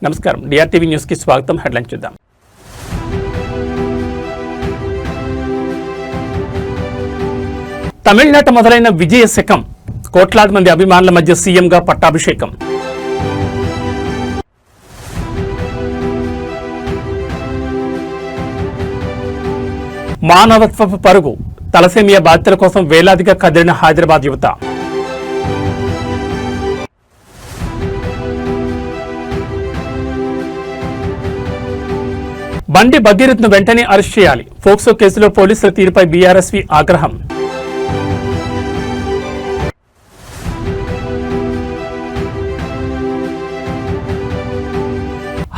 నమస్కారం, డిఆర్టీవీ న్యూస్ కి స్వాగతం. హెడ్లైన్ చూద్దాం. తమిళనాట మొదలైన విజయ శకం, కోట్లాది మంది అభిమానుల మధ్య సీఎంగా పట్టాభిషేకం. మానవత్వపు పరుగు, తలసేమియా బాధితుల కోసం వేలాదిగా కదిలిన హైదరాబాద్ యువత. బండి భగీరథ్ను వెంటనే అరెస్ట్ చేయాలి, ఫోక్సో కేసులో పోలీసుల తీరుపై బీఆర్ఎస్వి ఆగ్రహం.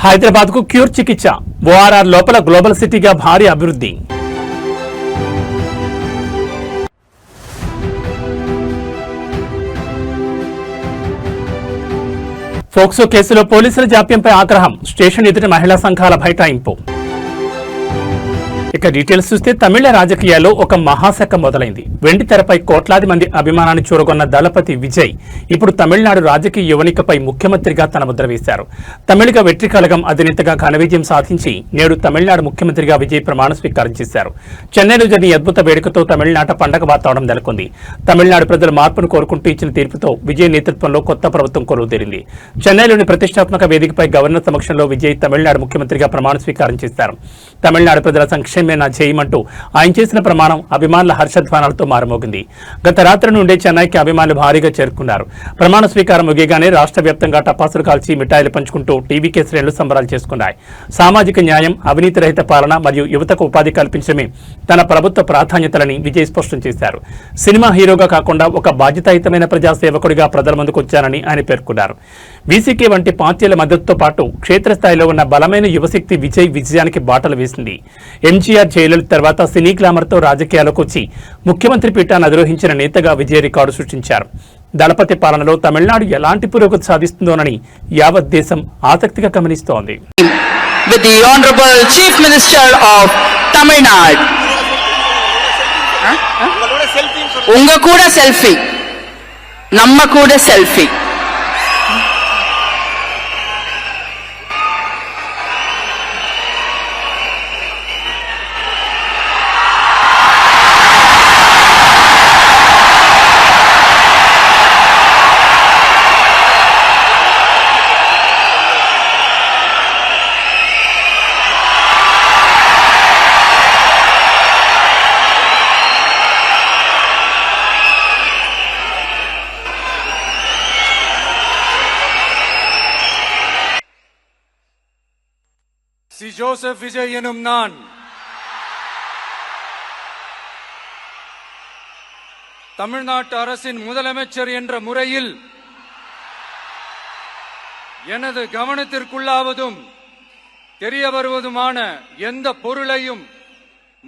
హైదరాబాద్ కు క్యూర్ చికిత్స, ఓఆర్ఆర్ లోపల గ్లోబల్ సిటీగా భారీ అభివృద్ధి. ఫోక్సో కేసులో పోలీసుల జాప్యంపై ఆగ్రహం, స్టేషన్ ఎదుట మహిళా సంఘాల బైఠాయింపు. ఇక డీటెయిల్స్ చూస్తే తమిళ రాజకీయాల్లో ఒక మహాశక మొదలైంది. వెండి తెరపై కోట్లాది మంది అభిమానాన్ని చూరగొన్న దళపతి విజయ్ ఇప్పుడు తమిళనాడు రాజకీయ యువనికపై ముఖ్యమంత్రిగా తన ముద్ర వేశారు. తమిళిగ వెట్రి కళగం అధినేతగా ఘన విజయం సాధించి నేడు తమిళనాడు ముఖ్యమంత్రిగా విజయ్ ప్రమాణ స్వీకారం చేశారు. చెన్నైలో జరిగిన అద్భుత వేడుకతో తమిళనాట పండగ వాతావరణం నెలకొంది. తమిళనాడు ప్రజల మార్పును కోరుకుంటూ ఇచ్చిన తీర్పుతో విజయ్ నేతృత్వంలో కొత్త ప్రభుత్వం కొలువుదీరింది. చెన్నైలోని ప్రతిష్టాత్మక వేదికపై గవర్నర్ సమక్షంలో విజయ్ తమిళనాడు ముఖ్యమంత్రిగా ప్రమాణ స్వీకారం చేశారు. తమిళనాడు ప్రజల సంక్షేమమే నా చేయమంటూ ఆయన చేసిన ప్రమాణం అభిమానుల హర్షధ్వానాలతో మారుమోగింది. గత రాత్రి నుండే చెన్నైకి అభిమానులు భారీగా చేరుకున్నారు. ప్రమాణ స్వీకారం ముగియగానే రాష్ట్ర వ్యాప్తంగా టపాసులు కాల్చి మిఠాయిలు పంచుకుంటూ టీవీకే శ్రేణులు సంబరాలు చేసుకున్నాయి. సామాజిక న్యాయం, అవినీతి రహిత పాలన మరియు యువతకు ఉపాధి కల్పించడమే తన ప్రభుత్వ ప్రాధాన్యతలని విజయ్ స్పష్టం చేశారు. సినిమా హీరోగా కాకుండా ఒక బాధ్యతాయుతమైన ప్రజాసేవకుడిగా ప్రజల ముందుకు వచ్చారని ఆయన పేర్కొన్నారు. వీసీకే వంటి పార్టీల మద్దతుతో పాటు క్షేత్రస్థాయిలో ఉన్న బలమైన యువశక్తి విజయ్ విజయానికి బాటలు వేసింది. ఎంజీఆర్ జయలలిత తర్వాత సినీ గ్లామర్తో రాజకీయాలకు వచ్చి ముఖ్యమంత్రి పీఠాన్ని అధిరోహించిన నేతగా విజయ్ రికార్డు సృష్టించారు. దళపతి పాలనలో తమిళనాడు ఎలాంటి పురోగతి సాధిస్తుందోనని యావత్ దేశం ఆసక్తిగా గమనిస్తోంది. With the Honorable Chief Minister of Tamil Nadu. Unga kuda selfie. Namma kuda selfie. C Joseph Vijay எனும் நான் தமிழ்நாட்டு அரசின் முதலமைச்சர் என்ற முறையில் எனது கவனத்திற்குள்ளாவதும் தெரிய வருவதுமான எந்த பொருளையும்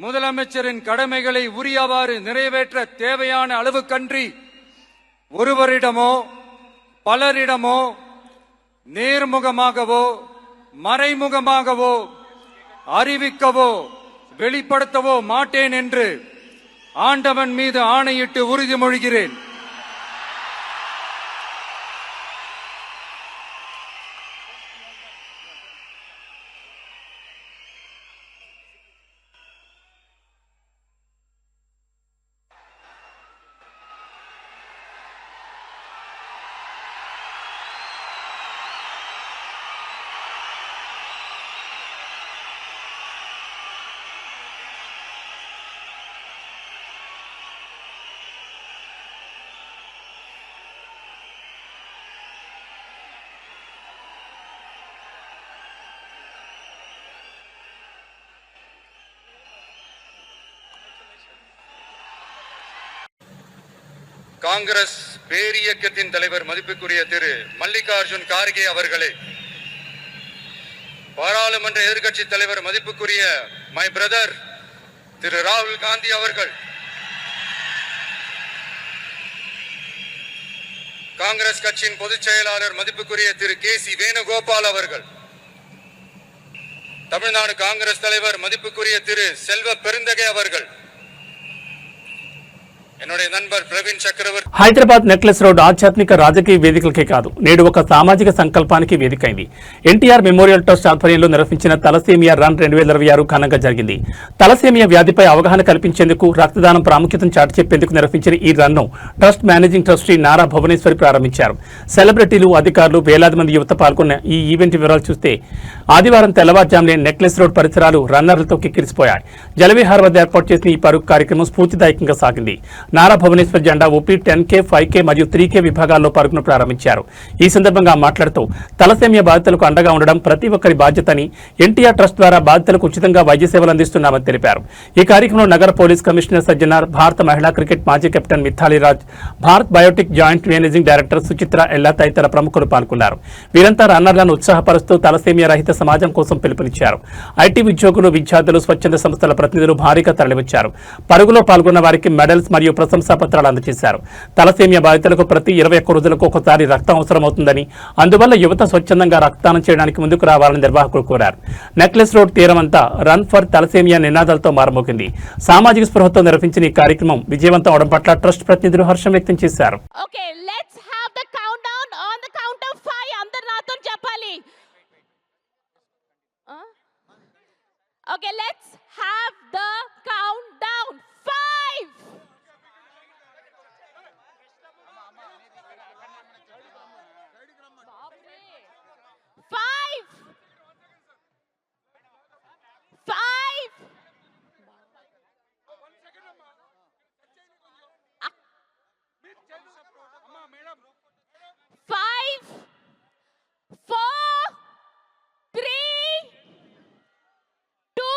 முதலமைச்சரின் கடமைகளை உரியவாறு நிறைவேற்ற தேவையான அளவுக்கன்றி ஒருவரிடமோ பலரிடமோ நேர்முகமாகவோ மறைமுகமாகவோ அறிவிக்கவோ வெளிப்படுத்தவோ மாட்டேன் என்று ஆண்டவன் மீது ஆணையிட்டு உறுதிமொழிகிறேன். காங்கிரஸ் பேரியக்கத்தின் தலைவர் மதிப்புக்குரிய திரு மல்லிகார்ஜுன் கார்கே அவர்களே, பாராளுமன்ற எதிர்க்கட்சி தலைவர் மதிப்புக்குரிய மை பிரதர் திரு ராகுல் காந்தி அவர்கள், காங்கிரஸ் கட்சியின் பொதுச் செயலாளர் மதிப்புக்குரிய திரு கே.சி. வேணுகோபால் அவர்கள், தமிழ்நாடு காங்கிரஸ் தலைவர் மதிப்புக்குரிய திரு செல்வ பெருந்தகை அவர்கள், என்னுடைய நண்பர் பிரவீன் சக்கரவர்த்தி హైదరాబాద్ నెక్లెస్ రోడ్ ఆధ్యాత్మిక రాజకీయ వేదికలకే కాదు నేడు ఒక సామాజిక సంకల్పానికి వేదికైంది. ఎన్టీఆర్ మెమోరియల్ ట్రస్ట్ ఆధ్వర్యంలో నిర్వహించిన తలసేమియా రన్ 2026 ఘనంగా జరిగింది. తలసేమియా వ్యాధిపై అవగాహన కల్పించేందుకు, రక్తదానం ప్రాముఖ్యతను చాటి చెప్పేందుకు నిర్వహించిన ఈ run trust managing trustee Nara Bhuvaneswari ప్రారంభించారు. సెలబ్రిటీలు, అధికారులు, వేలాది మంది యువత పాల్గొన్న ఈ ఈవెంట్ వివరాలు చూస్తే ఆదివారం తెల్లవారుజామునే నెక్లెస్ రోడ్ పరిసరాలు రన్నర్లతో కిక్కిరిసిపోయాయి. జలవిహార్ వద్ద ఏర్పాటు చేసిన ఈ పరుగు కార్యక్రమం స్ఫూర్తిదాయకంగా సాగింది. నారా భువనేశ్వర్ జెండా ఊపి 10K, 5K మరియు 3K విభాగాల్లో పరుగును ప్రారంభించారు. ఈ సందర్భంగా మాట్లాడుతూ తలసేమియా బాధితులకు అండగా ఉండడం ప్రతి ఒక్కరి బాధ్యతని, ఎన్టీఆర్ ట్రస్ట్ ద్వారా బాధితులకు ఉచితంగా వైద్య సేవలు అందిస్తున్నామని తెలిపారు. ఈ కార్యక్రమంలో నగర పోలీస్ కమిషనర్ సజ్జనార్, భారత మహిళా క్రికెట్ మాజీ captain Mithali Raj, Bharat Biotech joint managing director Suchitra Ella తదితర ప్రముఖులు పాల్గొన్నారు. వీరంతా రన్నర్లను ఉత్సాహపరుస్తూ తలసేమియా రహిత సమాజం కోసం పిలుపునిచ్చారు. ఐటీ ఉద్యోగులు, విద్యార్థులు, స్వచ్ఛంద సంస్థల ప్రతినిధులు భారీగా తరలివచ్చారు. పరుగులో పాల్గొన్న వారికి మెడల్స్ మరియు ప్రశంసా పత్రాలు అందజేశారు. తలసేమియా బాధితులకు ప్రతి 21 రోజులకు ఒకసారి రక్తం అవసరమవుతుందని, అందువల్ల యువత స్వచ్ఛందంగా రక్తదానం చేయడానికి ముందుకు రావాలని నిర్వాహకులు కోరారు. నెక్లెస్ రోడ్ తీరమంతా రన్ ఫర్ తలసేమియా నినాదాలతో మారుమోగింది. సామాజిక స్పృహతో నిర్వహించిన ఈ కార్యక్రమం విజయవంతం అవడం పట్ల ట్రస్ట్ ప్రతినిధులు హర్షం వ్యక్తం చేశారు. Okay, let's have the countdown on the count of 5. అందరు నాతో చెప్పాలి. Okay, let's have the countdown. 5. 5. 5. 5, 4, 3, 2,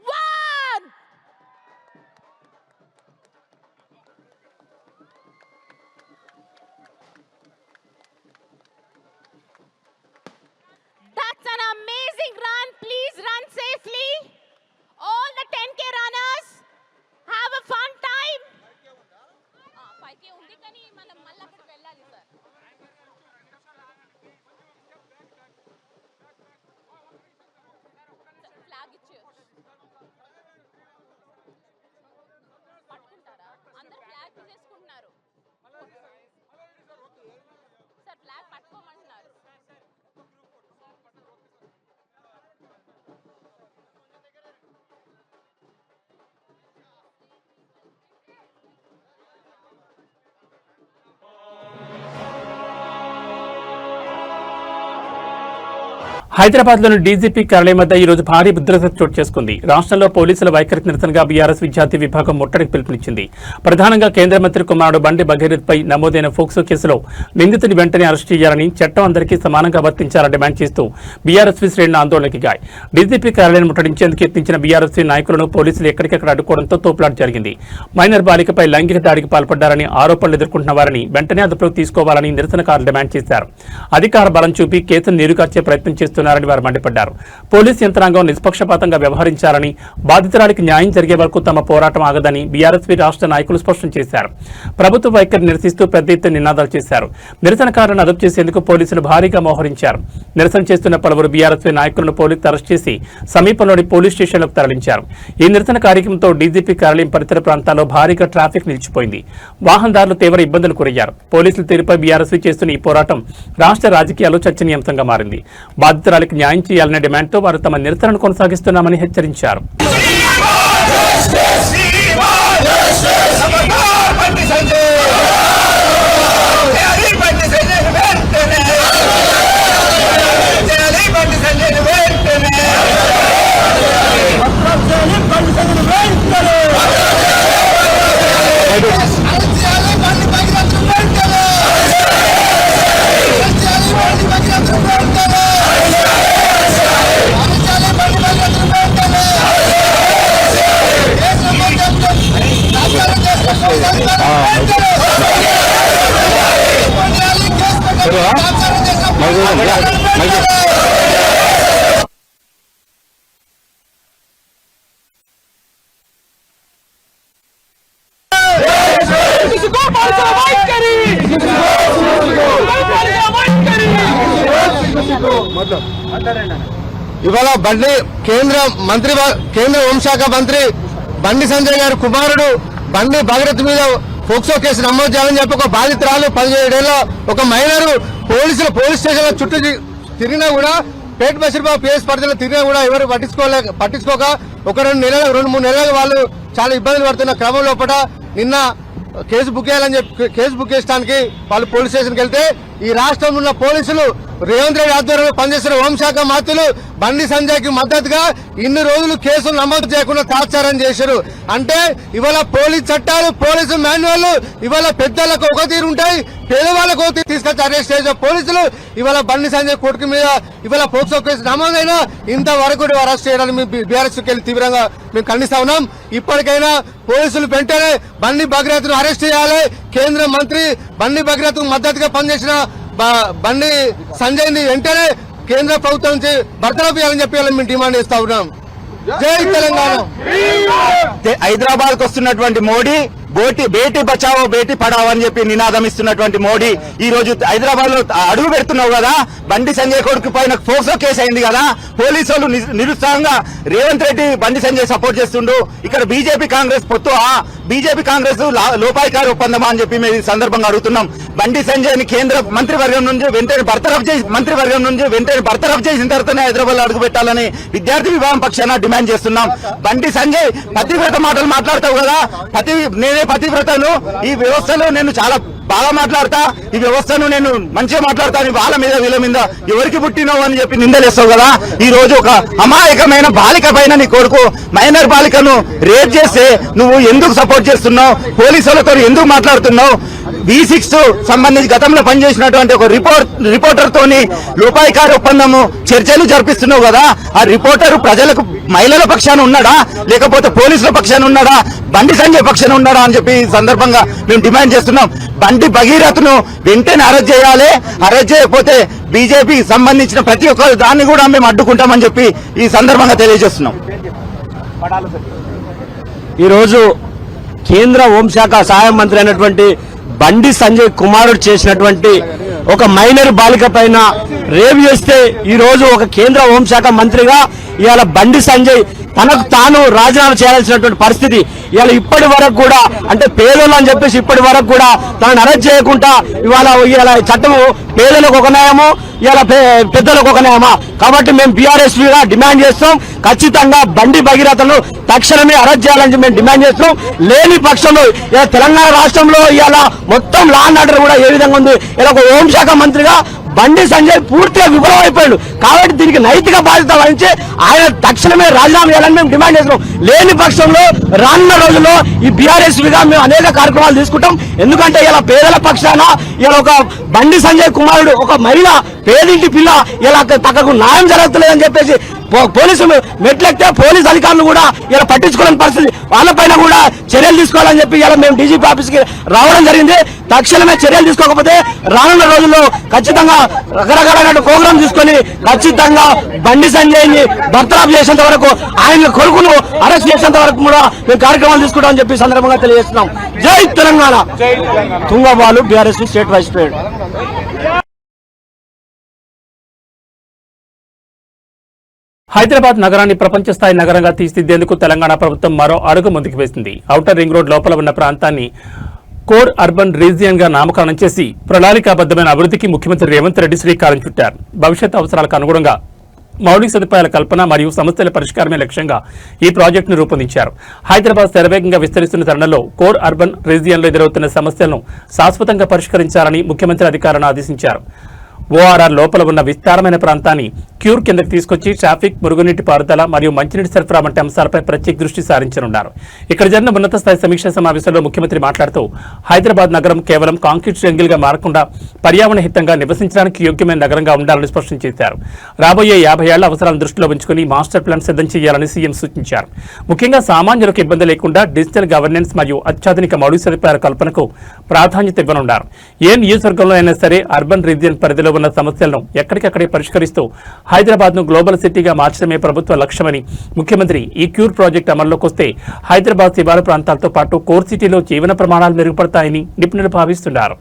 1. That's an amazing run. Please run safely. All the 10K runners, have a fun time. 5K ఉంది కానీ మనం మళ్ళీ అక్కడికి వెళ్ళాలి సార్. ఫ్లాగ్ ఇచ్చేయచ్చు. పట్టుకుంటారా? అందరు ఫ్లాగ్ తీసేసుకుంటున్నారు సార్. ఫ్లాగ్ పట్టుకోమంటున్నారు. హైదరాబాద్లోని డీజీపీ కార్యాలయం వద్ద ఈ రోజు భారీ భద్రత చోటు చేసుకుంది. రాష్ట్రంలో పోలీసుల వైఖరికి నిరసనగా బీఆర్ఎస్ విద్యార్థి విభాగం ముట్టడికి పిలుపునిచ్చింది. ప్రధానంగా కేంద్ర మంత్రి కుమారుడు బండి భగీరథ్పై నమోదైన ఫోక్సో కేసులో నిందితుని వెంటనే అరెస్ట్ చేయాలని, చట్టం అందరికీ సమానంగా వర్తించాలని డిమాండ్ చేస్తూ బీఆర్ఎస్ శ్రేణులు ఆందోళనకి దిగాయి. డీజీపీ కార్యాలయాన్ని ముట్టడించేందుకు యత్నించిన బీఆర్ఎస్ నాయకులను పోలీసులు ఎక్కడికెక్కడ అడ్డుకోవడంతో తోపులాట జరిగింది. మైనర్ బాలికపై లైంగిక దాడికి పాల్పడ్డారని ఆరోపణలు ఎదుర్కొంటున్న వారిని వెంటనే అదుపులోకి తీసుకోవాలని నిరసనకారులు డిమాండ్ చేశారు. అధికార బలం చూపి కేసును నీరుగార్చే ప్రయత్నం చేస్తున్నారు వారు మండిపడ్డారు. పోలీస్ యంత్రాంగం నిష్పక్షపాతంగా వ్యవహరించాలని, బాధితురాలికి న్యాయం జరిగే వరకు తమ పోరాటం ఆగదని బీఆర్ఎస్పీ రాష్ట్ర నాయకులు స్పష్టం చేశారు. ప్రభుత్వ వైఖరి నిరసిస్తూ పెద్ద ఎత్తున నినాదాలు చేశారు. నిరసనకారులను అదుపు చేసేందుకు పోలీసులు భారీగా మోహరించారు. నిరసన చేస్తున్న పలువురు బీఆర్ఎస్పీ నాయకులను పోలీసులు అరెస్ట్ చేసి సమీపంలోని పోలీస్ స్టేషన్లకు తరలించారు. ఈ నిరసన కార్యక్రమంతో డీజీపీ కార్యాలయం పరిసర ప్రాంతాల్లో భారీగా ట్రాఫిక్ నిలిచిపోయింది. వాహనదారులు తీవ్ర ఇబ్బందులు గురయ్యారు. పోలీసుల తీరుపై బీఆర్ఎస్పీ చేస్తున్న ఈ పోరాటం రాష్ట్ర రాజకీయాల్లో చర్చనీయాంశంగా మారింది. బాధితురాలికి న్యాయం చేయాలనే డిమాండ్తో వారు తమ నిరసనను కొనసాగిస్తున్నామని హెచ్చరించారు. ఇవాళ కేంద్ర హోంశాఖ మంత్రి బండి సంజయ్ గారి కుమారుడు బండి భగీరథ్ మీద పోక్సో కేసు నమోదు చేయాలని చెప్పి ఒక బాధితురాలు 17 ఏళ్ళ ఒక మైనర్ పోలీస్ స్టేషన్ చుట్టూ తిరిగినా కూడా పేట బషీర్బాబు పిఎస్ పరిధిలో తిరిగినా కూడా ఎవరు పట్టించుకోక ఒక 2-3 నెలలుగా వాళ్ళు చాలా ఇబ్బందులు పడుతున్న క్రమం లోపల నిన్న కేసు బుక్ చేయాలని చెప్పి కేసు బుక్ చేయడానికి వాళ్ళు పోలీస్ స్టేషన్కి వెళ్తే ఈ రాష్ట్రంలో ఉన్న పోలీసులు రేవంత్ రెడ్డి ఆధ్వర్యంలో పనిచేస్తున్న హోంశాఖ మంత్రులు బండి సంజయ్కి మద్దతుగా ఇన్ని రోజులు కేసులు నమోదు చేయకుండా తాత్సారం చేశారు. అంటే ఇవాళ పోలీస్ చట్టాలు పోలీసు మాన్యువల్ ఇవాళ పెద్దలకు ఒక తీరు ఉంటాయి, పేదవాళ్ళకు ఒక తీరు తీసుకొచ్చి అరెస్ట్ చేసిన పోలీసులు ఇవాళ బండి సంజయ్ కొడుకు మీద ఇవాళ పోక్సో కేసు నమోదైనా ఇంతవరకు అరెస్ట్ చేయడానికి మేము బీఆర్ఎస్కి వెళ్ళి తీవ్రంగా మేము ఖండిస్తా ఉన్నాం. ఇప్పటికైనా పోలీసులు వెంటనే బండి భగీరథ్ను అరెస్ట్ చేయాలి. కేంద్ర మంత్రి బండి భగీరథ్ మద్దతుగా పనిచేసిన బండి సంజయ్ ని వెంటనే కేంద్ర ప్రభుత్వం నుంచి బర్తరఫ్ చేయాలని చెప్పి మేము డిమాండ్ చేస్తా ఉన్నాం. జై తెలంగాణ. హైదరాబాద్ కు వస్తున్నటువంటి మోడీ బేటీ బచావో బేటీ పడావో అని చెప్పి నినాదం ఇస్తున్నటువంటి మోడీ ఈ రోజు హైదరాబాద్ లో అడుగు పెడుతున్నావు కదా, బండి సంజయ్ కొడుకు పైన పోక్సో కేసు అయింది కదా, పోలీసు వాళ్ళు నిరుత్సాహంగా రేవంత్ రెడ్డి బండి సంజయ్ సపోర్ట్ చేస్తుండు. ఇక్కడ బీజేపీ కాంగ్రెస్ పొత్తు బీజేపీ కాంగ్రెస్ లోపాయికారి ఒప్పందమా అని చెప్పి మేము ఈ సందర్భంగా అడుగుతున్నాం. బండి సంజయ్ ని కేంద్ర మంత్రివర్గం నుంచి వెంటనే బర్తరఫ్ చేసిన తర్వాతనే హైదరాబాద్ లో అడుగు పెట్టాలని విద్యార్థి విభాగం పక్షాన డిమాండ్ చేస్తున్నాం. బండి సంజయ్ పతివ్రత మాటలు మాట్లాడతావు కదా, నేనే పతివ్రతను, ఈ వ్యవస్థలో నేను చాలా బాగా మాట్లాడతా, ఈ వ్యవస్థను నేను మంచిగా మాట్లాడతాను, వాళ్ళ మీద వీళ్ళ మీద ఎవరికి పుట్టినావు అని చెప్పి నిందలేస్తావు కదా. ఈ రోజు ఒక అమాయకమైన బాలిక పైన నీ కొడుకు మైనర్ బాలికను రేప్ చేస్తే నువ్వు ఎందుకు సపోర్ట్ చేస్తున్నావు, పోలీసులతో ఎందుకు మాట్లాడుతున్నావు? V6 సంబంధించి గతంలో పనిచేసినటువంటి ఒక రిపోర్టర్ తోని లోపాయికారి ఒప్పందము చర్చలు జరిపిస్తున్నావు కదా, ఆ రిపోర్టర్ ప్రజలకు మహిళల పక్షాన ఉన్నాడా లేకపోతే పోలీసుల పక్షాన ఉన్నాడా, బండి సంజయ్ పక్షాన ఉన్నాడా అని చెప్పి ఈ సందర్భంగా మేము డిమాండ్ చేస్తున్నాం. బండి భగీరథ్ను వెంటనే అరెస్ట్ చేయాలి, అరెస్ట్ చేయకపోతే బీజేపీ సంబంధించిన ప్రతి ఒక్క దాన్ని కూడా మేము అడ్డుకుంటామని చెప్పి ఈ సందర్భంగా తెలియజేస్తున్నాం. ఈరోజు కేంద్ర హోంశాఖ సహాయ మంత్రి అయినటువంటి బండి సంజయ్ కుమారుడు చేసినటువంటి ఒక మైనర్ బాలిక పైన రేవ్ చేస్తే ఈ రోజు ఒక కేంద్ర హోంశాఖ మంత్రిగా ఇవాళ బండి సంజయ్ తనకు తాను రాజీనామా చేయాల్సినటువంటి పరిస్థితి. ఇవాళ ఇప్పటి వరకు కూడా అంటే పేదలు అని చెప్పేసి ఇప్పటి వరకు కూడా తనను అరెస్ట్ చేయకుండా ఇవాళ చట్టము పేదలకు ఒక న్యాయము, ఇవాళ పెద్దలకు ఒక న్యాయమా? కాబట్టి మేము బీఆర్ఎస్ గా డిమాండ్ చేస్తాం, ఖచ్చితంగా బండి భగీరథను తక్షణమే అరెస్ట్ చేయాలని మేము డిమాండ్ చేస్తున్నాం. లేని పక్షంలో ఇలా తెలంగాణ రాష్ట్రంలో ఇవాళ మొత్తం లా అండ్ ఆర్డర్ కూడా ఏ విధంగా ఉంది, ఇలా ఒక హోంశాఖ మంత్రిగా బండి సంజయ్ పూర్తిగా విఫలమైపోయాడు. కాబట్టి దీనికి నైతిక బాధ్యత వహించి ఆయన తక్షణమే రాజీనామా చేయాలని మేము డిమాండ్ చేస్తున్నాం. లేని పక్షంలో రానున్న రోజుల్లో ఈ బీఆర్ఎస్ గా మేము అనేక కార్యక్రమాలు తీసుకుంటాం. ఎందుకంటే ఇలా పేదల పక్షాన ఇలా ఒక బండి సంజయ్ కుమారుడు ఒక మహిళ పేదింటి పిల్ల ఇలా తనకు న్యాయం జరగట్లేదని చెప్పేసి పోలీసులు మెట్లెక్తే పోలీసు అధికారులు కూడా ఇలా పట్టించుకోలేని పరిస్థితి, వాళ్ళపైన కూడా చర్యలు తీసుకోవాలని చెప్పి ఇలా మేము డీజీపీ ఆఫీస్కి రావడం జరిగింది. తక్షణమే చర్యలు తీసుకోకపోతే రానున్న రోజుల్లో ఖచ్చితంగా రకరకాలైన ప్రోగ్రాం తీసుకొని ఖచ్చితంగా బండి సంజయ్ ని బర్తరఫ్ చేసేంత వరకు, ఆయన కొడుకును అరెస్ట్ చేసేంత వరకు కూడా మేము కార్యక్రమాలు తీసుకుంటామని చెప్పి సందర్భంగా తెలియజేస్తున్నాం. జై Telangana. Tungabalu, BRS state vice president. Hyderabad నగరాన్ని ప్రపంచ స్థాయి నగరంగా తీర్చిదిద్దేందుకు తెలంగాణ ప్రభుత్వం మరో అడుగు ముందుకు వేసింది. ఔటర్ రింగ్ రోడ్ లోపల ఉన్న ప్రాంతాన్ని కోర్ అర్బన్ రీజియన్ గా నామకరణం చేసి ప్రణాళికాబద్దమైన అభివృద్ధికి ముఖ్యమంత్రి రేవంత్ రెడ్డి శ్రీకారం చుట్టారు. భవిష్యత్ అవసరాలకు అనుగుణంగా మౌలిక సదుపాయాల కల్పన మరియు సమస్యల పరిష్కారమే లక్ష్యంగా ఈ ప్రాజెక్టును రూపొందించారు. హైదరాబాద్ శరవేగంగా విస్తరిస్తున్న తరుణంలో కోర్ అర్బన్ రీజియన్లో ఎదురవుతున్న సమస్యలను శాశ్వతంగా పరిష్కరించాలని ముఖ్యమంత్రి అధికారులను ఆదేశించారు. ఓఆర్ఆర్ లోపల ఉన్న విస్తారమైన ప్రాంతాన్ని క్యూర్ కిందకు తీసుకొచ్చి ట్రాఫిక్, మురుగునీటి పారుదల మరియు మంచినీటి సరఫరా వంటి అంశాలపై ప్రత్యేక దృష్టి సారించనున్నారు. ఇక్కడ జరిగిన ఉన్నత స్థాయి సమీక్షా సమావేశంలో ముఖ్యమంత్రి మాట్లాడుతూ హైదరాబాద్ నగరం కేవలం కాంక్రీట్ జంగిల్ గా మారకుండా పర్యావరణ హితంగా నివసించడానికి యోగ్యమైన నగరంగా ఉండాలని స్పష్టం చేశారు. రాబోయే 50 ఏళ్ల అవసరాలను దృష్టిలో ఉంచుకుని మాస్టర్ ప్లాన్ సిద్ధం చేయాలని సీఎం సూచించారు. ముఖ్యంగా సామాన్యులకు ఇబ్బంది లేకుండా డిజిటల్ గవర్నెన్స్ మరియు అత్యాధునిక మౌలిక సదుపాయాల కల్పనకు ప్రాధాన్యత ఇవ్వనున్నారు. ఏ నియోజకవర్గంలో అయినా సరే అర్బన్ రీజియన్ పరిధిలో ఉన్న సమస్యలను ఎక్కడికక్కడే పరిష్కరిస్తూ హైదరాబాద్ ను గ్లోబల్ సిటీగా మార్చడమే ప్రభుత్వ లక్ష్యమని ముఖ్యమంత్రి ఈ క్యూర్ ప్రాజెక్టు అమల్లోకి వస్తే హైదరాబాద్ శివారు ప్రాంతాలతో పాటు కోర్ సిటీలో జీవన ప్రమాణాలు మెరుగుపడతాయని నిపుణులు భావిస్తున్నారు.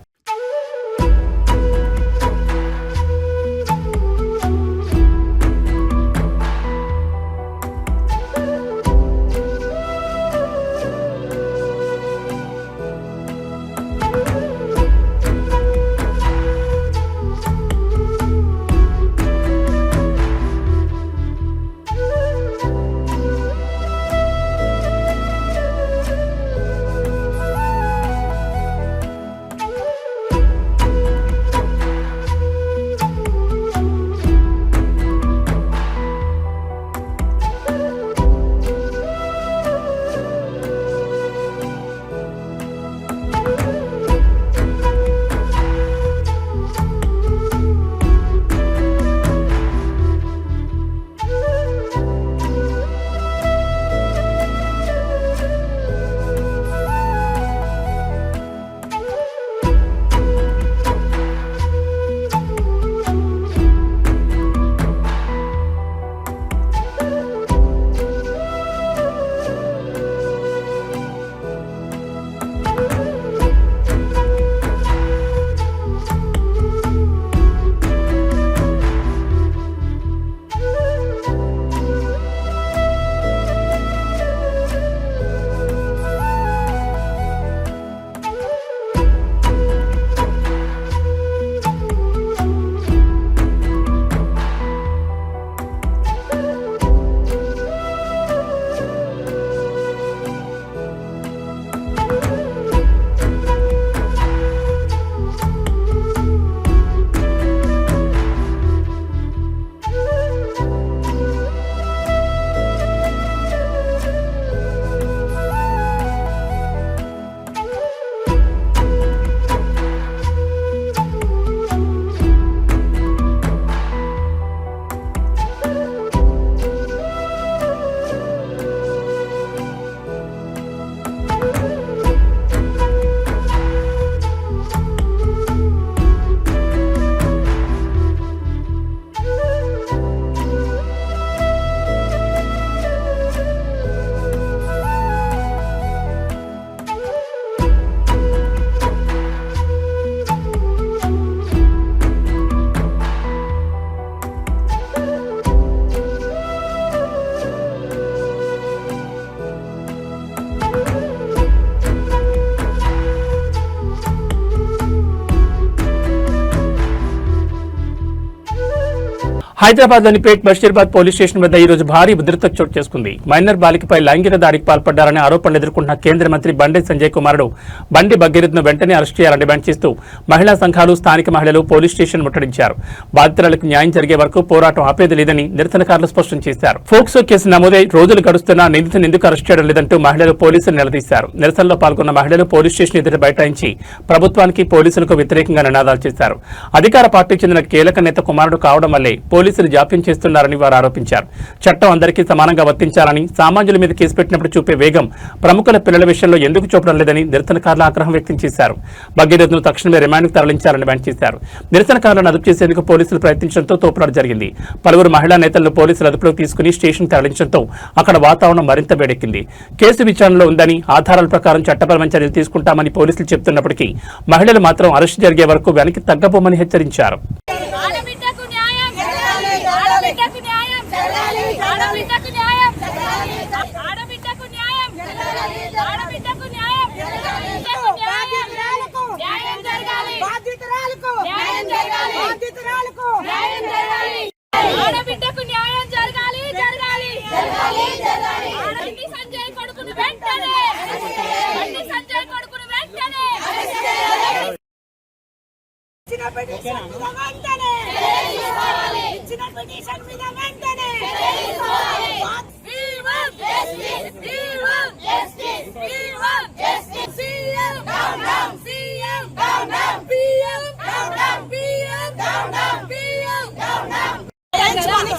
హైదరాబాద్లోని పేట్ బషీర్బాద్ పోలీస్ స్టేషన్ వద్ద ఈ రోజు భారీ భద్రత చోటు చేసుకుంది. మైనర్ బాలికపై లైంగిక దాడికి పాల్పడ్డారనే ఆరోపణలు ఎదుర్కొంటున్న కేంద్ర మంత్రి బండి సంజయ్ కుమారుడు బండి భగీరథ్ను వెంటనే అరెస్ట్ చేయాలని డిమాండ్ చేస్తూ మహిళా సంఘాలు, స్థానిక మహిళలు పోలీస్ స్టేషన్ ముట్టడించారు. బాధితురాలకు న్యాయం జరిగే వరకు పోరాటం ఆపేది లేదని నిరసనకారులు స్పష్టం చేశారు. ఫోక్సో కేసు నమోదై రోజులు గడుస్తున్నా నిందితుని ఎందుకు అరెస్ట్ చేయడం లేదంటూ మహిళలు పోలీసులు నిలదీశారు. నిరసనలో పాల్గొన్న మహిళలు పోలీస్ స్టేషన్ ఎదుట బైఠాయించి ప్రభుత్వానికి, పోలీసులకు వ్యతిరేకంగా నినాదాలు చేశారు. అధికార పార్టీకి చెందిన కీలక నేత కుమారుడు కావడం వల్లే పోలీసులు జాప్యం చేస్తున్నారని వారు ఆరోపించారు. చట్టం అందరికీ సమానంగా వర్తించాలని, సామాన్యుల మీద కేసు పెట్టినప్పుడు చూపే వేగం ప్రముఖుల పిల్లల విషయంలో ఎందుకు చూపడం లేదని నిరసనకారులు ఆగ్రహం వ్యక్తం చేశారు. భగీరథ్ను తక్షణమే రిమాండ్కు తరలించాలని డిమాండ్ చేశారు. నిరసనకారులను అదుపు చేసేందుకు పోలీసులు ప్రయత్నించడంతో తోపులాట జరిగింది. పలువురు మహిళా నేతలను పోలీసులు అదుపులోకి తీసుకుని స్టేషన్ తరలించడంతో అక్కడ వాతావరణం మరింత వేడెక్కింది. కేసు విచారణలో ఉందని, ఆధారాల ప్రకారం చట్టపరమైన చర్యలు తీసుకుంటామని పోలీసులు చెబుతున్నప్పటికీ మహిళలు మాత్రం అరెస్టు జరిగే వరకు వెనక్కి తగ్గబోమని హెచ్చరించారు.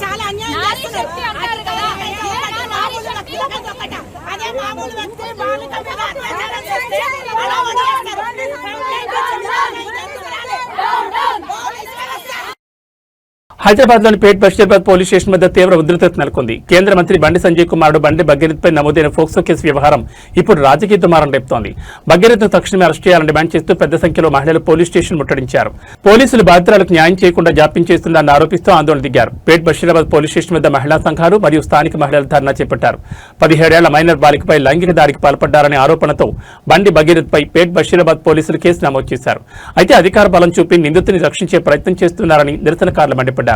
చాలా అన్యాయం చేస్తున్నారు. అదే మామూలు వ్యక్తి బాలిక మీద అత్యాచారం చేస్తే అలా వదిలేస్తారు. హైదరాబాద్లోని పేట్ బషీర్బాద్ పోలీస్ స్టేషన్ వద్ద తీవ్ర ఉద్రిక్తత నెలకొంది. కేంద్ర మంత్రి బండి సంజయ్ కుమారుడు బండి భగీరథ్పై నమోదైన ఫోక్సో కేసు వ్యవహారం ఇప్పుడు రాజకీయ దుమారం రేపుతోంది. భగీరథ్ను తక్షణమే అరెస్ట్ చేయాలని డిమాండ్ చేస్తూ పెద్ద సంఖ్యలో మహిళలు పోలీస్ స్టేషన్ ముట్టడించారు. పోలీసులు బాధితురాలకు న్యాయం చేయకుండా జాప్యం చేస్తుందని ఆరోపిస్తూ ఆందోళన దిగారు. పేట్ బషీరాబాద్ పోలీస్ స్టేషన్ వద్ద మహిళా సంఘాలు మరియు స్థానిక మహిళలు ధర్నా చేపట్టారు. 17 ఏళ్ల మైనర్ బాలికపై లైంగిక దాడికి పాల్పడ్డారనే ఆరోపణతో బండి భగీరథ్పై పేట్ బషీరాబాద్ పోలీసులు కేసు నమోదు చేశారు. అయితే అధికార బలం చూపి నిందితుని రక్షించే ప్రయత్నం చేస్తున్నారని నిరసనకారులు మండిపడ్డారు.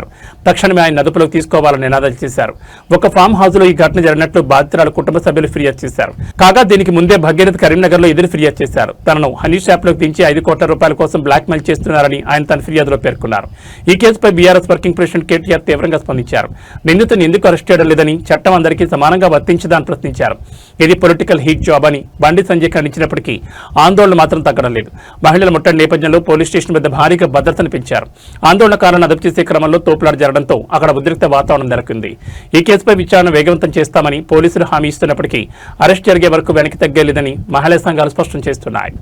తక్షణమే ఆయన అదుపులోకి తీసుకోవాలని నినాదాలు చేశారు. ఒక ఫామ్ హౌస్ లో ఈ ఘటన జరిగినట్లు బాధితురాల కుటుంబ సభ్యులు ఫిర్యాదు చేశారు. కాగా దీనికి ముందే భగీరథ్ కరీంనగర్ లో ఎదురు ఫిర్యాదు చేశారు. తనను హనీష్ యాప్ లోకి దించి 5 కోట్ల రూపాయల కోసం బ్లాక్ మెయిల్ చేస్తున్నారని ఆయన తన ఫిర్యాదులో పేర్కొన్నారు. ఈ కేసుపై బీఆర్ఎస్ వర్కింగ్ ప్రెసిడెంట్ కేటీఆర్ తీవ్రంగా స్పందించారు. నిందితుని ఎందుకు అరెస్ట్ చేయడం లేదని, చట్టం అందరికీ సమానంగా వర్తించదని ప్రశ్నించారు. ఇది పొలిటికల్ హీట్ జాబ్ అని బండి సంజయ్ ఖండించినప్పటికీ ఆందోళన మాత్రం తగ్గడం లేదు. మహిళల ముట్టడి నేపథ్యంలో పోలీస్ స్టేషన్ వద్ద భారీగా భద్రతను పెంచారు. ఆందోళనకారులను అదుపు చేసే క్రమంలో తోపులాట జరగడంతో అక్కడ ఉద్రిక్త వాతావరణం నెలకొంది. ఈ కేసుపై విచారణ వేగవంతం చేస్తామని పోలీసులు హామీ ఇస్తున్నప్పటికీ అరెస్ట్ జరిగే వరకు వెనక్కి తగ్గలేదని మహిళా సంఘాలు స్పష్టం చేస్తున్నాయి.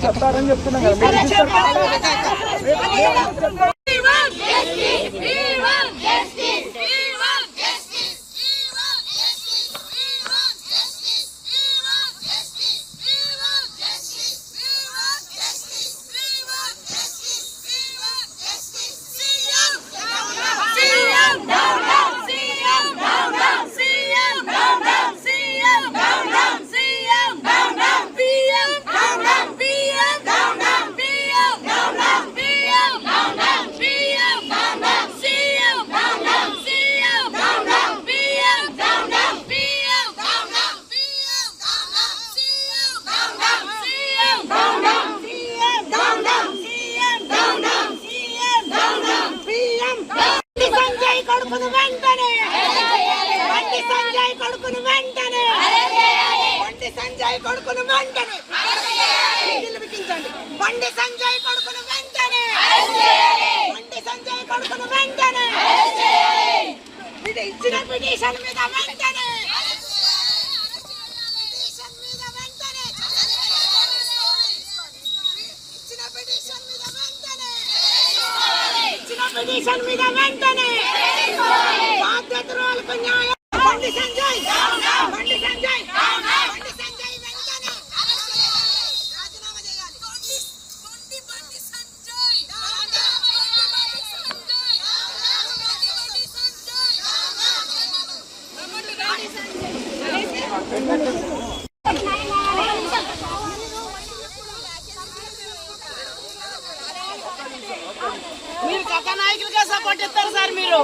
చెప్తారని చెప్తున్నా కదా. పిటిషన్ మీద వెంటనే బాధ్యతలకు న్యాయం. బండి సంజయ్ బండి సంజయ్ బండి సంజయ్ వెంటనే రాజీనామా చేయాలి. బండి సంజయ్ మీరు కథానాయకులుగా సపోర్ట్ ఇస్తారు సార్ మీరు.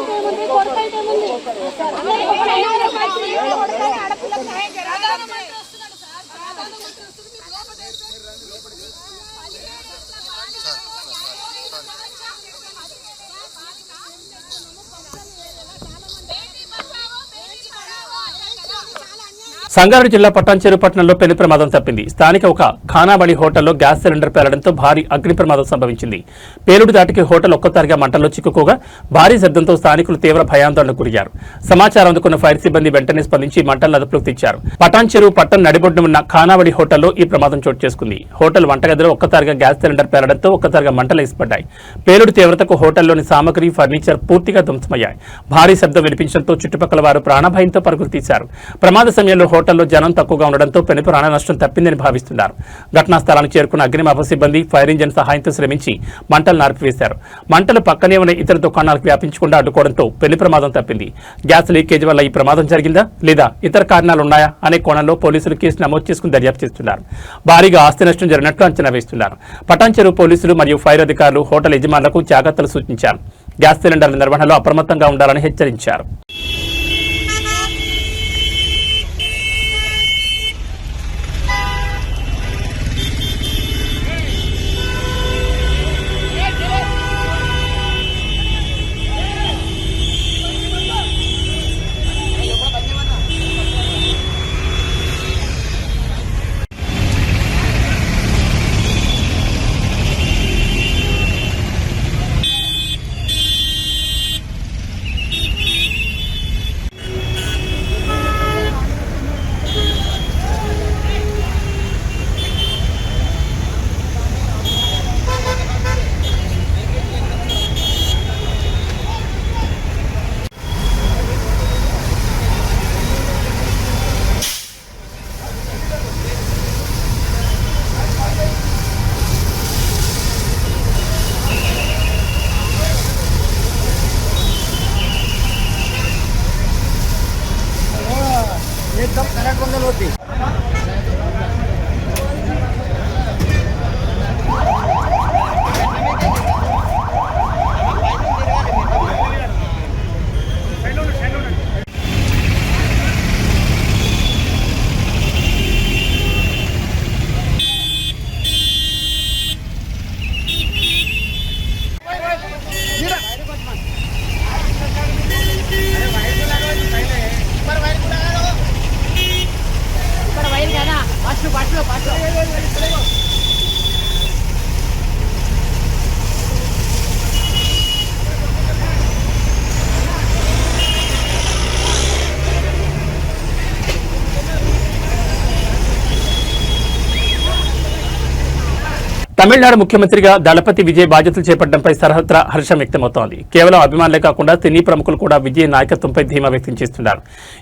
సంగారెడ్డి జిల్లా పటాన్చెరు పట్టణంలో పెను ప్రమాదం తప్పింది. స్థానిక ఒక ఖానాబడి హోటల్లో గ్యాస్ సిలిండర్ పేలడంతో భారీ అగ్ని ప్రమాదం సంభవించింది. పేలుడు దాటికి హోటల్ ఒక్కసారిగా మంటల్లో చిక్కుకోగా భారీ శబ్దంతో స్థానికులు తీవ్ర భయాందోళనకు గురయ్యారు. సమాచారం అందుకున్న ఫైర్ సిబ్బంది వెంటనే స్పందించి మంటలను అదుపులోకి తెచ్చారు. పటాన్చెరు పట్టణ నడిబొడ్డున ఉన్న ఖానాబడి హోటల్లో ఈ ప్రమాదం చోటు చేసుకుంది. హోటల్ వంటగదిలో ఒక్కసారిగా గ్యాస్ సిలిండర్ పేలడంతో ఒక్కసారిగా మంటలు ఎగిసిపడ్డాయి. పేలుడు తీవ్రతకు హోటల్లోని సామగ్రి, ఫర్నిచర్ పూర్తిగా ధ్వంసమయ్యాయి. భారీ శబ్దం వినిపించడంతో చుట్టుపక్కల వారు ప్రాణభయంతో పరుగులు తీశారు. ప్రమాద సమయంలో హోటల్లో జనం తక్కువగా ఉండడంతో పెను ప్రాణ నష్టం తప్పిందని భావిస్తున్నారు. ఘటనా స్థలానికి చేరుకున్న అగ్నిమాపక సిబ్బంది ఫైర్ ఇంజిన్ సహాయంతో శ్రమించి మంటలు నార్పివేశారు. మంటలు పక్కనే ఉన్న ఇతర దుకాణాలకు వ్యాపించకుండా అడ్డుకోవడంతో పెను ప్రమాదం తప్పింది. గ్యాస్ లీకేజ్ వల్ల ఈ ప్రమాదం జరిగిందా లేదా ఇతర కారణాలున్నాయా అనే కోణంలో పోలీసులు కేసు నమోదు చేసుకుని దర్యాప్తు చేస్తున్నారు. భారీగా ఆస్తి నష్టం జరిగినట్లు అంచనా వేస్తున్నారు. పటాన్చెరు పోలీసులు మరియు ఫైర్ అధికారులు హోటల్ యజమానులకు జాగ్రత్తలు సూచించారు. గ్యాస్ సిలిండర్ల నిర్వహణలో అప్రమత్తంగా ఉండాలని హెచ్చరించారు. एकदम कनेक्ट बंद होती. తమిళనాడు ముఖ్యమంత్రిగా దళపతి విజయ్ బాధ్యతలు చేపట్టడంపై సర్వత్రా హర్షం వ్యక్తమవుతోంది. కేవలం అభిమానులే కాకుండా సినీ ప్రముఖులు కూడా విజయ్ నాయకత్వంపై ధీమా వ్యక్తం చేస్తున్నారు.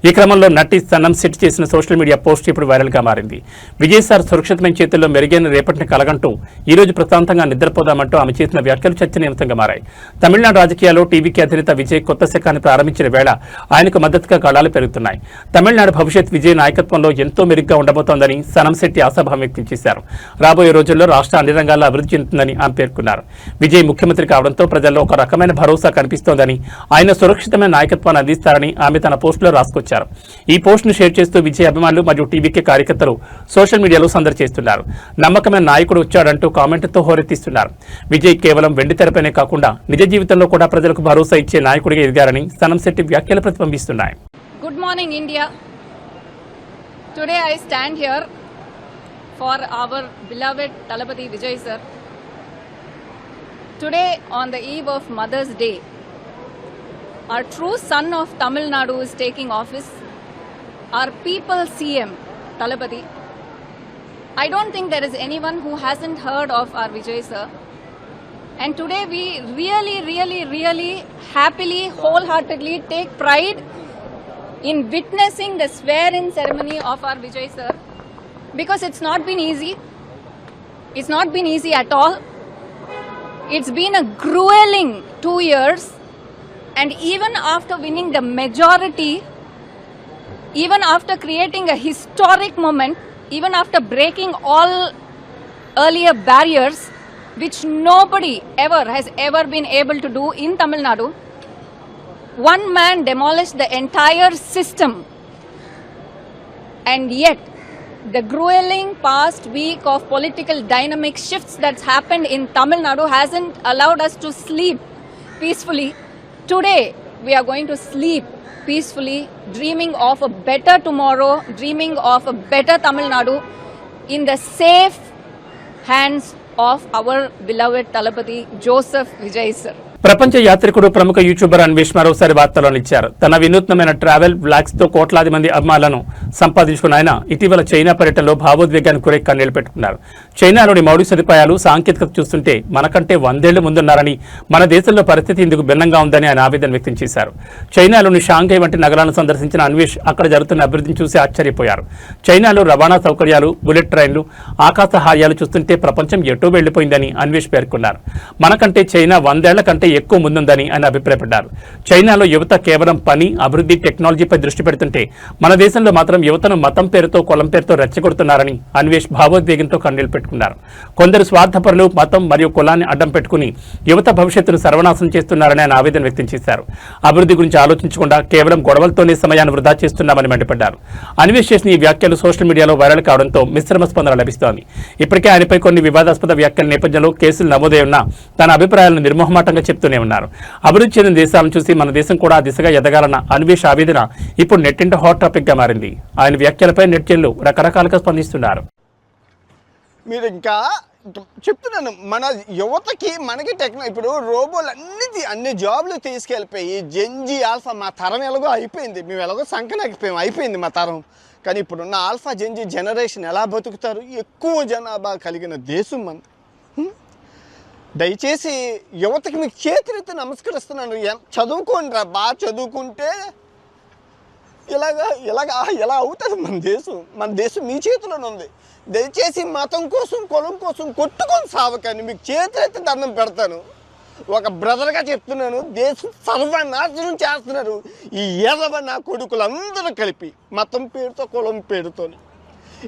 ఈ క్రమంలో నటి సనం సెట్ చేసిన సోషల్ మీడియా పోస్ట్ ఇప్పుడు వైరల్ గా మారింది. విజయ్ సార్ సురక్షితమైన చేతుల్లో మెరుగైన రేపటిని కలగంటూ ఈ రోజు ప్రశాంతంగా నిద్రపోదామంటూ ఆమె చేసిన వ్యాఖ్యలు చర్చనీయాంశంగా మారాయి. తమిళనాడు రాజకీయాల్లో టీవీకి అధినేత విజయ్ కొత్త శకాన్ని ప్రారంభించిన వేళ ఆయనకు మద్దతుగా కళాలు పెరుగుతున్నాయి. తమిళనాడు భవిష్యత్ విజయ్ నాయకత్వంలో ఎంతో మెరుగ్గా ఉండబోతోందని సనం శెట్టి ఆశాభావం వ్యక్తం చేశారు. రాబోయే రోజుల్లో రాష్ట్ర అన్ని రంగాల్లో అభివృద్ధి చెందుతుందని ఆమె పేర్కొన్నారు. విజయ్ ముఖ్యమంత్రి కావడంతో ప్రజల్లో ఒక రకమైన భరోసా కనిపిస్తోందని, ఆయన సురక్షితమైన నాయకత్వాన్ని అందిస్తారని ఆమె తన పోస్టులో రాసుకొచ్చారు. ఈ పోస్టును షేర్ చేస్తూ విజయ్ అభిమానులు మరియు టీవీకే కార్యకర్తలు సోషల్ మీడియాలో సందడి చేస్తున్నారు. నమ్మకమైన నాయకుడు వచ్చాడంటూ కామెంట్లతో హోరెత్తిస్తున్నారు. విజయ్ కేవలం వెండి తెరపైనే కాకుండా నిజ జీవితంలో కూడా ప్రజలకు భరోసా ఇచ్చే నాయకుడిగా ఎదిగారని సనం శెట్టి వ్యాఖ్యలు ప్రతిబింబిస్తున్నాయి. Good morning, India. Today I stand here for our beloved Talapati Vijay sir. Today, on the eve of Mother's Day, our true son of Tamil Nadu is taking office, our people CM, Talapati. I don't think there is anyone who hasn't heard of our Vijay sir. And today we really happily, wholeheartedly take pride in witnessing the swear-in ceremony of our Vijay sir. Because it's not been easy. It's not been easy at all. It's been a grueling 2 years. And even after winning the majority, even after creating a historic moment, even after breaking all earlier barriers, which nobody has ever been able to do in Tamil Nadu. One man demolished the entire system, and yet the grueling past week of political dynamic shifts that's happened in Tamil Nadu hasn't allowed us to sleep peacefully. Today we are going to sleep peacefully, dreaming of a better tomorrow, dreaming of a better Tamil Nadu in the safe hands of our beloved Talapati Joseph Vijay sir. ప్రపంచ యాత్రికుడు ప్రముఖ YouTuber Anvesh మరోసారి వార్తల్లో నిలిచారు. తన వినూత్నమైన travel vlogs తో కోట్లాది మంది అభిమానులను సంపాదించుకున్న ఆయన ఇటీవల చైనా పర్యటనలో భావోద్వేగానికి గురై కన్నీళ్లు పెట్టుకున్నారు. చైనాలోని మౌలిక సదుపాయాలు, సాంకేతికత చూస్తుంటే మనకంటే 100 ఏళ్లు ముందున్నారని, మన దేశంలో పరిస్థితి ఇందుకు భిన్నంగా ఉందని ఆయన ఆవేదన వ్యక్తం చేశారు. చైనాలోని షాంఘై వంటి నగరాలను సందర్శించిన అన్వేష్ అక్కడ జరుగుతున్న అభివృద్ధిని చూసి ఆశ్చర్యపోయారు. చైనాలో రవాణా సౌకర్యాలు, బుల్లెట్ ట్రైన్లు, ఆకాశ హార్యాలు చూస్తుంటే ప్రపంచం ఎటో వెళ్లిపోయిందని అన్వేష్ పేర్కొన్నారు. మనకంటే చైనా 100 ఏళ్ల కంటే ఎక్కువ ముందుందని ఆయన అభిప్రాయపడ్డారు. చైనాలో యువత కేవలం పని, అభివృద్ధి, టెక్నాలజీపై దృష్టి పెడుతుంటే మన దేశంలో మాత్రం యువతను మతం పేరుతో, కులం పేరుతో రెచ్చగొడుతున్నారని అన్వేష్ భావోద్వేగంతో కన్నీళ్లు పెట్టుకున్నారు. కొందరు స్వార్థపరులు మతం మరియు కులాన్ని అడ్డం పెట్టుకుని యువత భవిష్యత్తును సర్వనాశనం చేస్తున్నారని ఆయన ఆవేదన వ్యక్తం చేశారు. అభివృద్ధి గురించి ఆలోచించకుండా కేవలం గొడవలతోనే సమయాన్ని వృధా చేస్తున్నామని మండిపడ్డారు. అన్వేష్ చేసిన ఈ వ్యాఖ్యలు సోషల్ మీడియాలో వైరల్ కావడంతో మిశ్రమ స్పందన లభిస్తోంది. ఇప్పటికే ఆయనపై కొన్ని వివాదాస్పద వ్యాఖ్యల నేపథ్యంలో కేసులు నమోదై ఉన్నా తన అభిప్రాయాలను నిర్మోహమాటంగా చెప్తూనే ఉన్నారు. అభివృద్ధి చెందిన దేశాలను చూసి మన దేశం కూడా ఆ దిశగా ఎదగాలన్న అన్వేష్ ఆవేదన ఇప్పుడు నెట్టింట హాట్ టాపిక్ గా మారింది. ఆయన వ్యాఖ్యలపై నెటిజన్లు రకరకాలుగా స్పందిస్తున్నారు. మీరు ఇంకా చెప్తున్నాను, మన యువతకి మనకి ఇప్పుడు రోబోలు అన్ని జాబ్లు తీసుకెళ్ళిపోయి జెన్జీ ఆల్ఫా మా తరం ఎలాగో అయిపోయింది, మేము ఎలాగో సంకనాకిపోయాం, అయిపోయింది మా తరం. కానీ ఇప్పుడున్న ఆల్ఫా జెన్జీ జనరేషన్ ఎలా బతుకుతారు? ఎక్కువ జనాభా కలిగిన దేశం మనది. దయచేసి యువతకి మీకు చేతులెత్తి నమస్కరిస్తున్నాను, చదువుకోండి రా, బాగా చదువుకుంటే ఎలా అవుతుంది మన దేశం మీ చేతిలోనే ఉంది. దయచేసి మతం కోసం, కులం కోసం కొట్టుకొని సావకండి, మీకు చేతులెత్తి దండం పెడతాను. ఒక బ్రదర్గా చెప్తున్నాను, దేశం సర్వనాశనం చేస్తున్నారు ఈ ఎదవ నా కొడుకులందరూ కలిపి, మతం పేరుతో, కులం పేరుతో.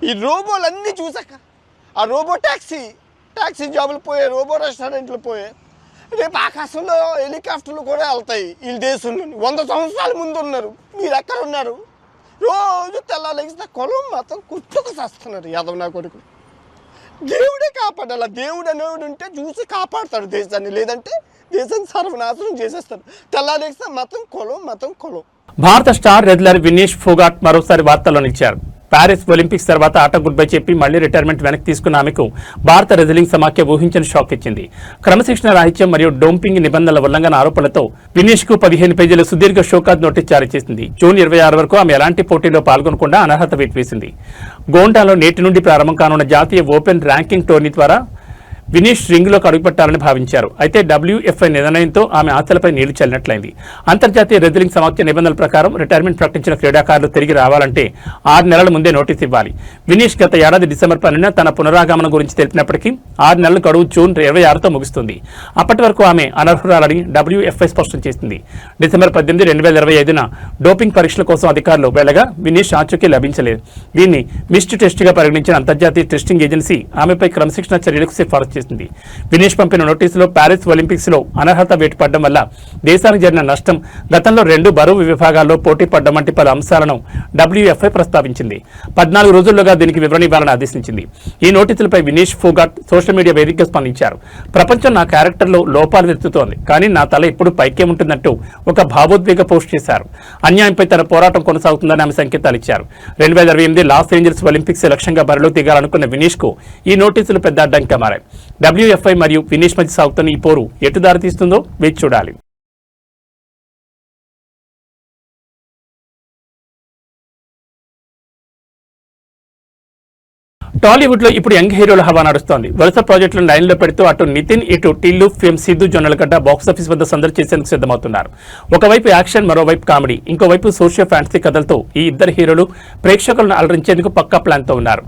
ఈ రోబోలన్నీ చూసాక, ఆ రోబో ట్యాక్సీ జాబులు పోయాయి, రోబో రెస్టారెంట్లు పోయాయి, రేపు ఆకాశంలో హెలికాప్టర్లు కూడా వెళ్తాయి. వీళ్ళ దేశంలో 100 సంవత్సరాల ముందు ఉన్నారు, మీరు ఎక్కడ ఉన్నారు? రోజు తెల్లాలేస్తే కులం మతం కుట్టుకు చేస్తున్నారు యాదవ్ నా కొడుకు. దేవుడే కాపాడాలి, దేవుడు అనేవాడు ఉంటే చూసి కాపాడతాడు దేశాన్ని, లేదంటే దేశాన్ని సర్వనాశనం చేసేస్తాడు. తెల్లాలేస్తే మతం కులం. భారత స్టార్ రెజ్లర్ వినేష్ ఫోగాట్ మరోసారి వార్తల్లో నిలిచారు. ప్యారిస్ ఒలింపిక్స్ తర్వాత ఆట గుడ్ బై చెప్పి మళ్లీ రిటైర్మెంట్ వెనక్కి తీసుకున్న ఆమెకు భారత రెజ్లింగ్ సమాఖ్య ఊహించని షాక్ ఇచ్చింది. క్రమశిక్షణ రాహిత్యం మరియు డోపింగ్ నిబంధనల ఉల్లంఘన ఆరోపణలతో వినేష్ కు 15 పేజీల సుదీర్ఘ షోకాజ్ నోటీస్ జారీ చేసింది. జూన్ 26 వరకు ఆమె ఎలాంటి పోటీలో పాల్గొనకుండా అనర్హత వేటు వేసింది. గోండాలో నేటి నుండి ప్రారంభం కానున్న జాతీయ ఓపెన్ ర్యాంకింగ్ టోర్నీ ద్వారా వినేష్ రింగ్లోకి అడుగుపెట్టాలని భావించారు. అయితే WFI నిర్ణయంతో ఆమె ఆశలపై నీళ్లు చల్లినట్లయింది. అంతర్జాతీయ రెజ్లింగ్ సమాఖ్య నిబంధనల ప్రకారం రిటైర్మెంట్ ప్రకటించిన క్రీడాకారులు తిరిగి రావాలంటే 6 నెలల ముందే నోటీస్ ఇవ్వాలి. వినేష్ గత ఏడాది డిసెంబర్ 12న తన పునరాగమనం గురించి తెలిపినప్పటికీ 6 నెలల గడువు జూన్ 26తో ముగుస్తుంది. అప్పటి వరకు ఆమె అనర్హురాలని WFI స్పష్టం చేసింది. డిసెంబర్ 18, 2025న డోపింగ్ పరీక్షల కోసం అధికారులు వెళ్లగా వినేష్ ఆచూకీ లభించలేదు. దీన్ని మిస్డ్ టెస్ట్గా పరిగణించిన అంతర్జాతీయ టెస్టింగ్ ఏజెన్సీ ఆమెపై క్రమశిక్షణ చర్యలకు సిఫారసు చేసింది. వినేష్ పంపిన నోటీసులో ప్యారిస్ ఒలింపిక్స్ లో అనర్హత వేటు పడడం వల్ల దేశానికి జరిగిన నష్టం, గతంలో 2 బరువు విభాగాల్లో పోటీ పడ్డం వంటి పలు అంశాలను WFI ప్రస్తావించింది. 14 రోజుల్లోగా దీనికి వివరణ ఇవ్వాలని ఆదేశించింది. ఈ నోటీసులపై వినేష్ ఫోగాట్ సోషల్ మీడియా వేదికగా స్పందించారు. ప్రపంచం నా క్యారెక్టర్లో లోపాలు వెతుకుతోంది, కానీ నా తల ఎప్పుడు పైకే ఉంటుందంటూ ఒక భావోద్వేగ పోస్ట్ చేశారు. అన్యాయంపై తన పోరాటం కొనసాగుతుందని ఆమె సంకేతాలు ఇచ్చారు. 2028 లాస్ ఏంజల్స్ ఒలింపిక్స్ లక్ష్యంగా బరిలో దిగాలనుకున్న వినేష్ కు ఈ నోటీసులు పెద్ద అడ్డంకిగా మారాయి. WFI మరియు వినేష్ మధ్య సాగుతున్న ఈ పోరు ఎటు దారితీస్తుందో వేచి చూడాలి. టాలీవుడ్ లో ఇప్పుడు యంగ్ హీరోల హవా నడుస్తోంది. వరుస ప్రాజెక్టులను లైన్లో పెడుతూ అటు నితిన్, ఇటు టిల్లు, ఫేమ్ సిద్ధు, జొన్నలగడ్డ బాక్సాఫీస్ వద్ద సందడి చేసేందుకు సిద్ధమవుతున్నారు. ఒకవైపు యాక్షన్, మరోవైపు కామెడీ, ఇంకోవైపు సోషియో ఫ్యాంటసీ కథలతో ఈ ఇద్దరు హీరోలు ప్రేక్షకులను అలరించేందుకు పక్కా ప్లాన్తో ఉన్నారు.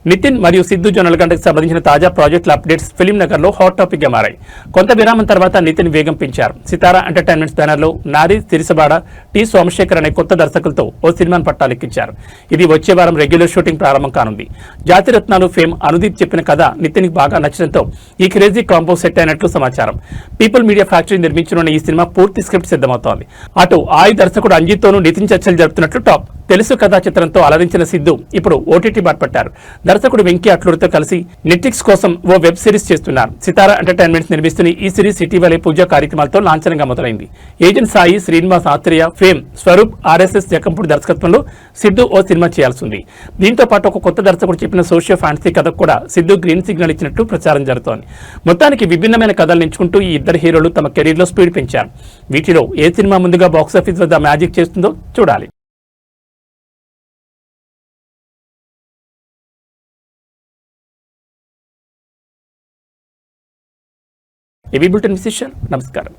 నితిన్ మరియు సిద్ధు జొన్నలగడ్డకు సంబంధించిన తాజా ప్రాజెక్టుల అప్డేట్స్ ఫిలిం నగర్ లో హాట్ టాపిక్ గా మారాయి. కొంత విరామం తర్వాత నితిన్ వేగం పెంచారు. సితారా ఎంటర్టైన్మెంట్స్ బ్యానర్ లో నారీ తిరిసబాడ, టి సోమశేఖర్ అనే కొత్త దర్శకులతో ఓ సినిమాను పట్టాలెక్కించారు. ఇది వచ్చే వారం రెగ్యులర్ షూటింగ్ ప్రారంభం కానుంది. జాతిరత్నాలు ఫేమ్ అనుదీప్ చెప్పిన కథ నితిన్ బాగా నచ్చడంతో ఈ క్రేజీ కాంబో సెట్ అయినట్లు సమాచారం. పీపుల్ మీడియా ఫ్యాక్టరీ నిర్మించనున్న ఈ సినిమా పూర్తి స్క్రిప్ట్ సిద్ధమవుతోంది. అటు ఆయి దర్శకుడు అంజిత్తోనూ నితిన్ చర్చలు జరుపుతున్నట్లు టాప్. తెలుసు కథా చిత్రంతో అలరించిన సిద్ధు ఇప్పుడు ఓటీటీ బాట పట్టారు. దర్శకుడు వెంకీ అట్లూరితో కలిసి నెట్ఫ్లిక్స్ కోసం ఓ వెబ్ సిరీస్ చేస్తున్నారు. సితారా ఎంటర్టైన్మెంట్స్ నిర్మిస్తున్న ఈ సిరీస్ ఇటీవలే పూజా కార్యక్రమాలతో లాంఛనంగా మొదలైంది. Agent Sai, Srinivas Athreya, fame, Swaroop, RSS జకంపూడి దర్శకత్వంలో సిద్ధు ఓ సినిమా చేయాల్సి ఉంది. దీంతో పాటు ఒక కొత్త దర్శకుడు చెప్పిన సోషియో ఫ్యాంటసీ కథకు కూడా సిద్ధు గ్రీన్ సిగ్నల్ ఇచ్చినట్టు ప్రచారం జరుగుతోంది. మొత్తానికి విభిన్నమైన కథలు ఎంచుకుంటూ ఈ ఇద్దరు హీరోలు తమ కెరీర్లో స్పీడ్ పెంచారు. వీటిలో ఏ సినిమా ముందుగా బాక్సాఫీస్ వద్ద మ్యాజిక్ చేస్తుందో చూడాలి. ఏబీ బులెటిన్ విశేషాలు. నమస్కారం.